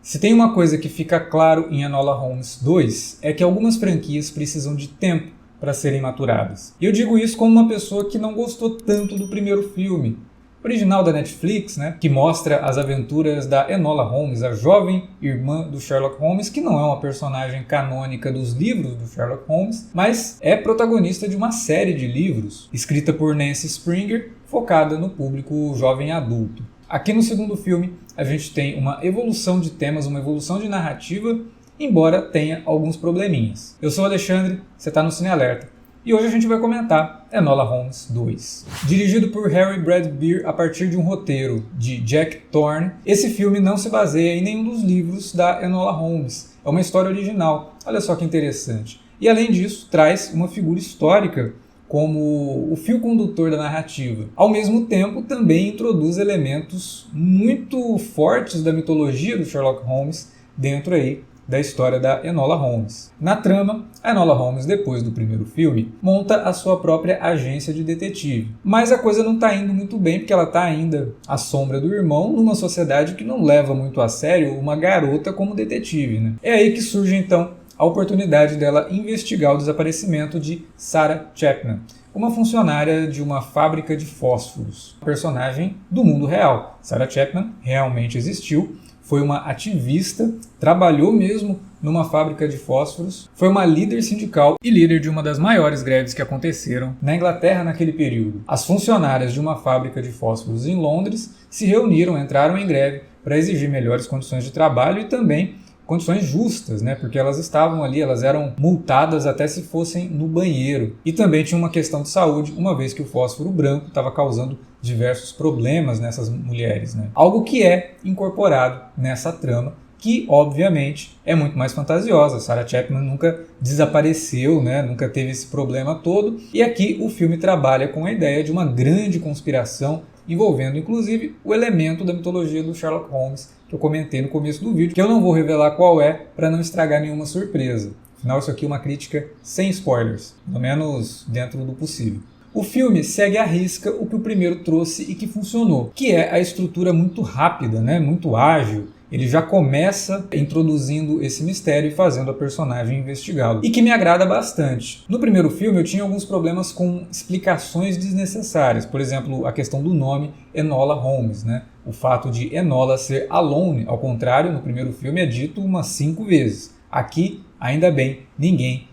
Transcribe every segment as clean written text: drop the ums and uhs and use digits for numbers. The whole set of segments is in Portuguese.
Se tem uma coisa que fica claro em Enola Holmes 2 é que algumas franquias precisam de tempo para serem maturadas. E eu digo isso como uma pessoa que não gostou tanto do primeiro filme, original da Netflix, né, que mostra as aventuras da Enola Holmes, a jovem irmã do Sherlock Holmes, que não é uma personagem canônica dos livros do Sherlock Holmes, mas é protagonista de uma série de livros, escrita por Nancy Springer, focada no público jovem adulto. Aqui no segundo filme, a gente tem uma evolução de temas, uma evolução de narrativa, embora tenha alguns probleminhas. Eu sou o Alexandre, você está no Cine Alerta, e hoje a gente vai comentar Enola Holmes 2. Dirigido por Harry Bradbeer a partir de um roteiro de Jack Thorne, esse filme não se baseia em nenhum dos livros da Enola Holmes. É uma história original, olha só que interessante. E além disso, traz uma figura histórica como o fio condutor da narrativa. Ao mesmo tempo, também introduz elementos muito fortes da mitologia do Sherlock Holmes dentro aí da história da Enola Holmes. Na trama, a Enola Holmes, depois do primeiro filme, monta a sua própria agência de detetive. Mas a coisa não está indo muito bem, porque ela está ainda à sombra do irmão, numa sociedade que não leva muito a sério uma garota como detetive, né? É aí que surge, então, a oportunidade dela investigar o desaparecimento de Sarah Chapman, uma funcionária de uma fábrica de fósforos, personagem do mundo real. Sarah Chapman realmente existiu, foi uma ativista, trabalhou mesmo numa fábrica de fósforos, foi uma líder sindical e líder de uma das maiores greves que aconteceram na Inglaterra naquele período. As funcionárias de uma fábrica de fósforos em Londres se reuniram, entraram em greve para exigir melhores condições de trabalho e também condições justas, né? Porque elas estavam ali, elas eram multadas até se fossem no banheiro. E também tinha uma questão de saúde, uma vez que o fósforo branco estava causando diversos problemas nessas mulheres, né? Algo que é incorporado nessa trama, que obviamente é muito mais fantasiosa. Sarah Chapman nunca desapareceu, né? Nunca teve esse problema todo. E aqui o filme trabalha com a ideia de uma grande conspiração envolvendo inclusive o elemento da mitologia do Sherlock Holmes que eu comentei no começo do vídeo, que eu não vou revelar qual é para não estragar nenhuma surpresa. Afinal, isso aqui é uma crítica sem spoilers, pelo menos dentro do possível. O filme segue à risca o que o primeiro trouxe e que funcionou, que é a estrutura muito rápida, né? Muito ágil. Ele já começa introduzindo esse mistério e fazendo a personagem investigá-lo, e que me agrada bastante. No primeiro filme eu tinha alguns problemas com explicações desnecessárias, por exemplo, a questão do nome Enola Holmes, né? O fato de Enola ser Alone, ao contrário, no primeiro filme é dito umas 5 vezes. Aqui, ainda bem, ninguém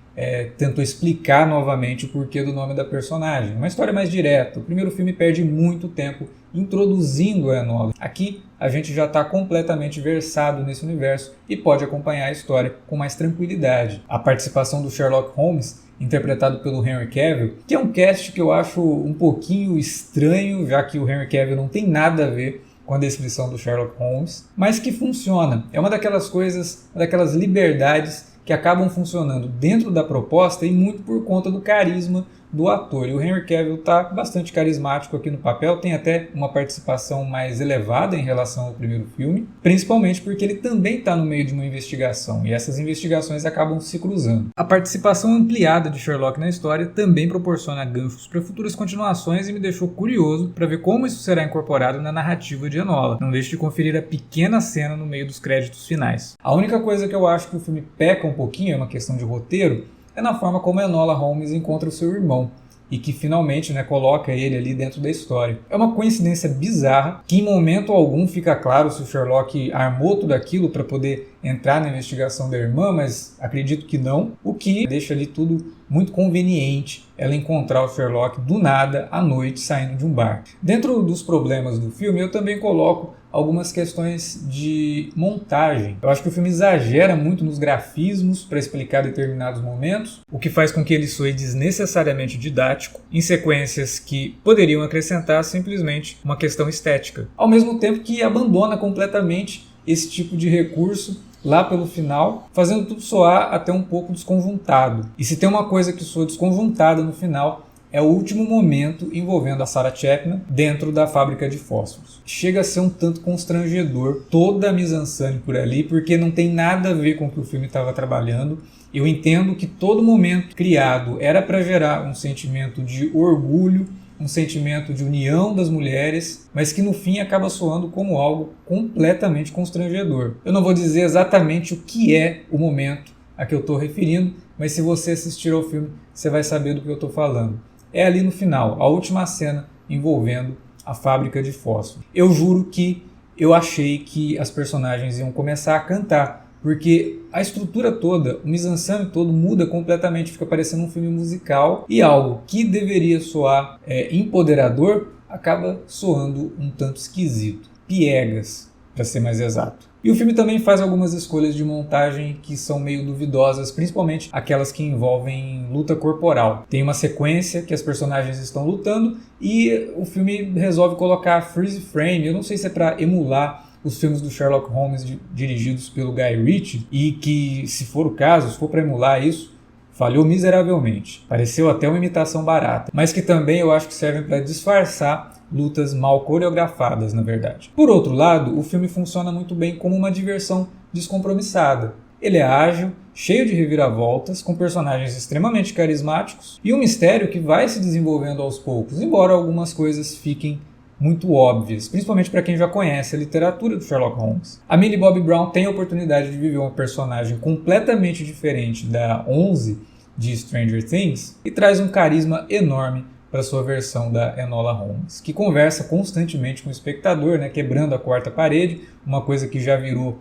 tentou explicar novamente o porquê do nome da personagem. Uma história mais direta. O primeiro filme perde muito tempo introduzindo a Enola. Aqui a gente já está completamente versado nesse universo e pode acompanhar a história com mais tranquilidade. A participação do Sherlock Holmes, interpretado pelo Henry Cavill, que é um cast que eu acho um pouquinho estranho, já que o Henry Cavill não tem nada a ver com a descrição do Sherlock Holmes, mas que funciona. É uma daquelas coisas, uma daquelas liberdades que acabam funcionando dentro da proposta e muito por conta do carisma do ator. E o Henry Cavill está bastante carismático aqui no papel, tem até uma participação mais elevada em relação ao primeiro filme, principalmente porque ele também está no meio de uma investigação, e essas investigações acabam se cruzando. A participação ampliada de Sherlock na história também proporciona ganchos para futuras continuações e me deixou curioso para ver como isso será incorporado na narrativa de Enola. Não deixe de conferir a pequena cena no meio dos créditos finais. A única coisa que eu acho que o filme peca um pouquinho, é uma questão de roteiro, é na forma como a Enola Holmes encontra o seu irmão e que finalmente, né, coloca ele ali dentro da história. É uma coincidência bizarra que em momento algum fica claro se o Sherlock armou tudo aquilo para poder entrar na investigação da irmã, mas acredito que não, o que deixa ali tudo muito conveniente, ela encontrar o Sherlock do nada à noite saindo de um bar. Dentro dos problemas do filme eu também coloco algumas questões de montagem. Eu acho que o filme exagera muito nos grafismos para explicar determinados momentos, o que faz com que ele soe desnecessariamente didático, em sequências que poderiam acrescentar simplesmente uma questão estética. Ao mesmo tempo que abandona completamente esse tipo de recurso lá pelo final, fazendo tudo soar até um pouco desconjuntado. E se tem uma coisa que soa desconjuntada no final, é o último momento envolvendo a Sarah Chapman dentro da fábrica de fósforos. Chega a ser um tanto constrangedor toda a mise-en-scène por ali, porque não tem nada a ver com o que o filme estava trabalhando. Eu entendo que todo momento criado era para gerar um sentimento de orgulho, um sentimento de união das mulheres, mas que no fim acaba soando como algo completamente constrangedor. Eu não vou dizer exatamente o que é o momento a que eu estou referindo, mas se você assistir ao filme, você vai saber do que eu estou falando. É ali no final, a última cena envolvendo a fábrica de fósforo. Eu juro que eu achei que as personagens iam começar a cantar, porque a estrutura toda, o mise-en-scène todo muda completamente, fica parecendo um filme musical, e algo que deveria soar empoderador acaba soando um tanto esquisito, piegas, para ser mais exato. E o filme também faz algumas escolhas de montagem que são meio duvidosas, principalmente aquelas que envolvem luta corporal. Tem uma sequência que as personagens estão lutando e o filme resolve colocar freeze frame, eu não sei se é para emular os filmes do Sherlock Holmes dirigidos pelo Guy Ritchie, e que, se for o caso, se for para emular isso, falhou miseravelmente. Pareceu até uma imitação barata, mas que também eu acho que servem para disfarçar lutas mal coreografadas, na verdade. Por outro lado, o filme funciona muito bem como uma diversão descompromissada. Ele é ágil, cheio de reviravoltas, com personagens extremamente carismáticos e um mistério que vai se desenvolvendo aos poucos, embora algumas coisas fiquem muito óbvias, principalmente para quem já conhece a literatura do Sherlock Holmes. A Millie Bobby Brown tem a oportunidade de viver uma personagem completamente diferente da 11 de Stranger Things e traz um carisma enorme para sua versão da Enola Holmes, que conversa constantemente com o espectador, né, quebrando a quarta parede, uma coisa que já virou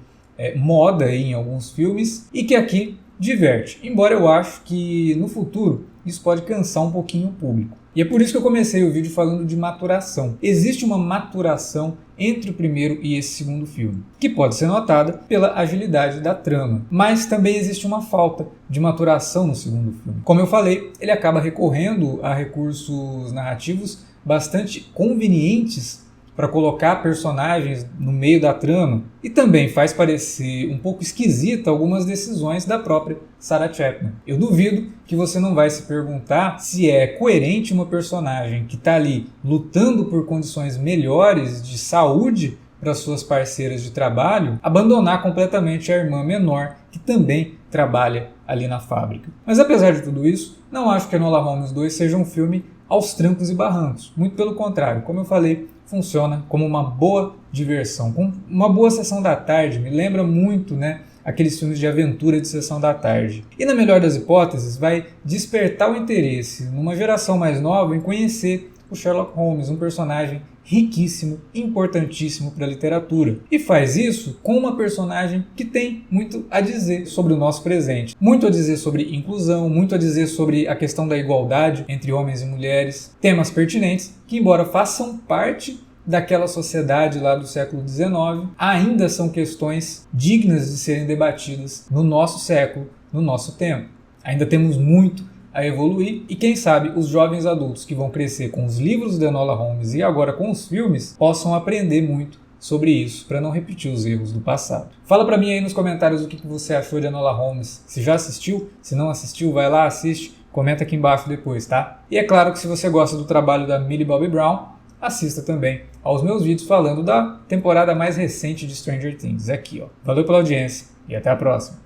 moda aí em alguns filmes e que aqui diverte, embora eu acho que no futuro isso pode cansar um pouquinho o público. E é por isso que eu comecei o vídeo falando de maturação. Existe uma maturação entre o primeiro e esse segundo filme, que pode ser notada pela agilidade da trama, mas também existe uma falta de maturação no segundo filme. Como eu falei, ele acaba recorrendo a recursos narrativos bastante convenientes para colocar personagens no meio da trama, e também faz parecer um pouco esquisita algumas decisões da própria Sarah Chapman. Eu duvido que você não vai se perguntar se é coerente uma personagem que está ali lutando por condições melhores de saúde para suas parceiras de trabalho, abandonar completamente a irmã menor que também trabalha ali na fábrica. Mas apesar de tudo isso, não acho que Enola Holmes 2 seja um filme aos trancos e barrancos. Muito pelo contrário, como eu falei, funciona como uma boa diversão, com uma boa sessão da tarde. Me lembra muito, aqueles filmes de aventura de sessão da tarde. E na melhor das hipóteses, vai despertar o interesse numa geração mais nova em conhecer o Sherlock Holmes, um personagem riquíssimo, importantíssimo para a literatura. E faz isso com uma personagem que tem muito a dizer sobre o nosso presente. Muito a dizer sobre inclusão, muito a dizer sobre a questão da igualdade entre homens e mulheres. Temas pertinentes que, embora façam parte daquela sociedade lá do século XIX, ainda são questões dignas de serem debatidas no nosso século, no nosso tempo. Ainda temos muito a evoluir e quem sabe os jovens adultos que vão crescer com os livros de Enola Holmes e agora com os filmes possam aprender muito sobre isso para não repetir os erros do passado. Fala para mim aí nos comentários o que você achou de Enola Holmes. Se já assistiu, se não assistiu, vai lá, assiste, comenta aqui embaixo depois, tá? E é claro que se você gosta do trabalho da Millie Bobby Brown, assista também aos meus vídeos falando da temporada mais recente de Stranger Things. Aqui, ó. Valeu pela audiência e até a próxima.